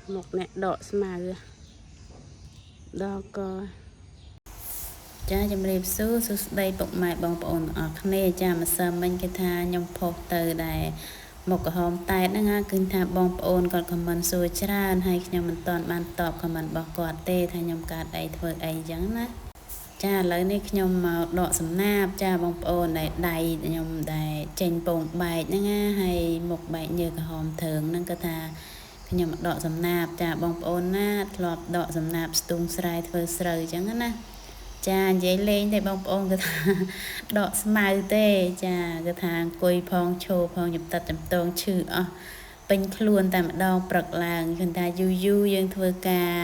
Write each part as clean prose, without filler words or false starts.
một nè đỏ mà đo coi cha chăm riệp số đây bọc mày bong ổn ở khné cha mà sớm mình cái tha nhom phô từ đại một cái hòm tay đó nghe kinh tha bong ổn còn comment xui chán hay nhom mình toàn ban tอบcommentบอกกอดเต้ทาnhomการใดធ្វើអីចឹងណាចាឥឡូវនេះខ្ញុំមកដកសំណាបចាបងប្អូនដែលដៃខ្ញុំដែលចេញពងបែកហ្នឹងណាហើយមុខបែកញើក្រហមធើងហ្នឹងក៏ថាខ្ញុំមកដកសំណាបចាបងប្អូនណាធ្លាប់ដកសំណាបស្ទូងស្រែធ្វើស្រូវចឹងណាចានិយាយលេងតែបងប្អូនក៏ថាដកស្មៅទេចាក៏ថាអង្គុយផងឈោផងញឹមទឹកចំតងឈឺអស់ពេញខ្លួនតែម្ដងព្រឹកឡើងគឺថាយូរយើងធ្វើការ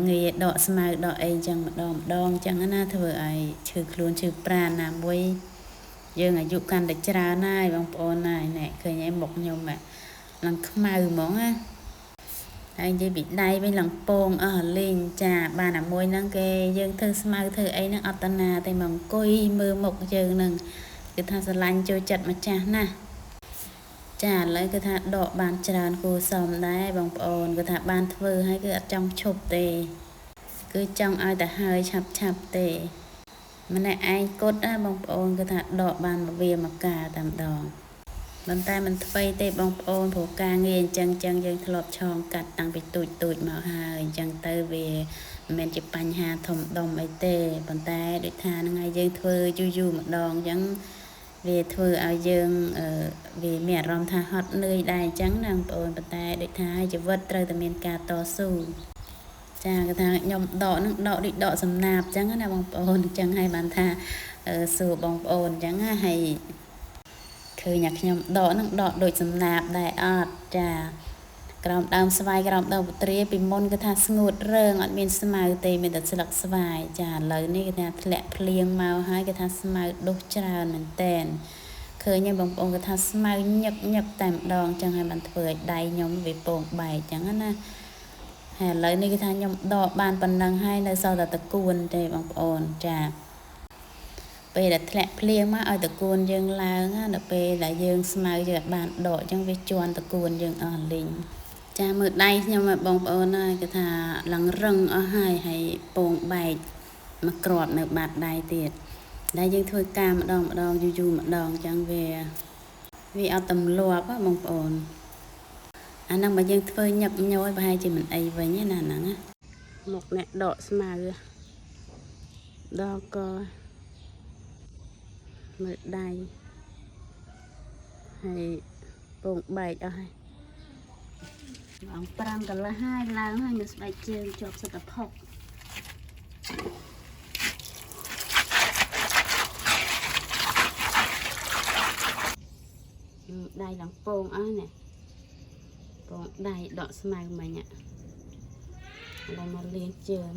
ងាយដកស្មៅដកអីចឹងម្ដងចឹងណាធ្វើឲ្យឈឺខ្លួនឈឺប្រាណណាមួយយើងអាយុកាន់តែច្រើនហើយបងប្អូនណាណែឃើញឯមុខខ្ញុំឡើងខ្មៅហ្មងណាហើយនិយាយពីដៃវិញឡើងពងអស់លេងចាបានអាមួយហ្នឹងគេយើងធ្វើស្មៅធ្វើអីហ្នឹងអត់តាណាតែមកអង្គុយមើលមុខយើងហ្នឹងគឺថាស្រឡាញ់ចូលចិត្តម្ចាស់ណាចាឥឡូវគឺថាដកបានច្រើនគួរសមដែរបងប្អូនគឺថាបានធ្វើហើយគឺអត់ចង់ឈប់ទេគឺចង់ឲ្យតែហើយឆាប់ទេម្នាក់ឯងគត់ណាបងប្អូនគឺថាដកបានមកវាមកកាតែម្ដងមិនតែមិនថ្មីទេបងប្អូនព្រោះការងារអញ្ចឹងយើងធ្លាប់ឆ្លងកាត់តាំងពីទូចមកហើយអញ្ចឹងទៅវាមិនមែនជាបញ្ហាធំដុំអីទេប៉ុន្តែដូចថាហ្នឹងហើយយើងធ្វើយូរម្ដងអញ្ចឹងវាធ្វើឲ្យយើងវាមានអារម្មណ៍ថាហត់នឿយដែរអញ្ចឹងណាបងប្អូនប៉ុន្តែដូចថាជីវិតត្រូវតែមានការតស៊ូចាគេថាខ្ញុំដកនឹងដកដូចដកសំណាបអញ្ចឹងណាបងប្អូនអញ្ចឹងហើយបានថាសួរបងប្អូនអញ្ចឹងណាហើយឃើញតែខ្ញុំដកនឹងដកដូចសំណាបដែរអត់ចាក្រោមដើមស្វាយក្រោមដើមពទ្រាពីមុនគេថាស្ងួតរើងអត់មានស្មៅទេមានតែស្លឹកស្វាយចាឥឡូវនេះគេថាធ្លាក់ភ្លៀងមកហើយគេថាស្មៅដុះច្រើនមែនតែនឃើញទេបងប្អូនគេថាស្មៅញឹកតែម្ដងអញ្ចឹងហើយបានធ្វើឲ្យដៃខ្ញុំវាពងបែកអញ្ចឹងណាហើយឥឡូវនេះគេថាខ្ញុំដកបានប៉ុណ្ណឹងហើយនៅសល់តែតកួនទេបងប្អូនចាពេលដែលធ្លាក់ភ្លៀងមកឲ្យតកួនយើងឡើងណាដល់ពេលដែលយើងស្មៅយើងបានដកអញ្ចឹងវាជន់តកួនយើងអស់លីងចាមើលដៃខ្ញុំបងប្អូនហើយគេថាឡើងរឹងអស់ហើយពងបែកមកក្របនៅបាតដៃទៀតដែលយើងធ្វើការម្ដងយូរម្ដងអញ្ចឹងវាអត់ទម្លាប់បងប្អូនអាហ្នឹងបើយើងធ្វើញឹកញយប្រហែលជាមិនអីវិញណាហ្នឹងណាមុខអ្នកដកស្មៅដកកមើលដៃហើយពងបែកអស់ហើយបង5កន្លះហើយឡើងហើយនៅស្បែកជើងជាប់សត្វផុកដៃឡើងពងអស់នេះពងដៃដកស្មៅមិញឥឡូវមកលាងជើង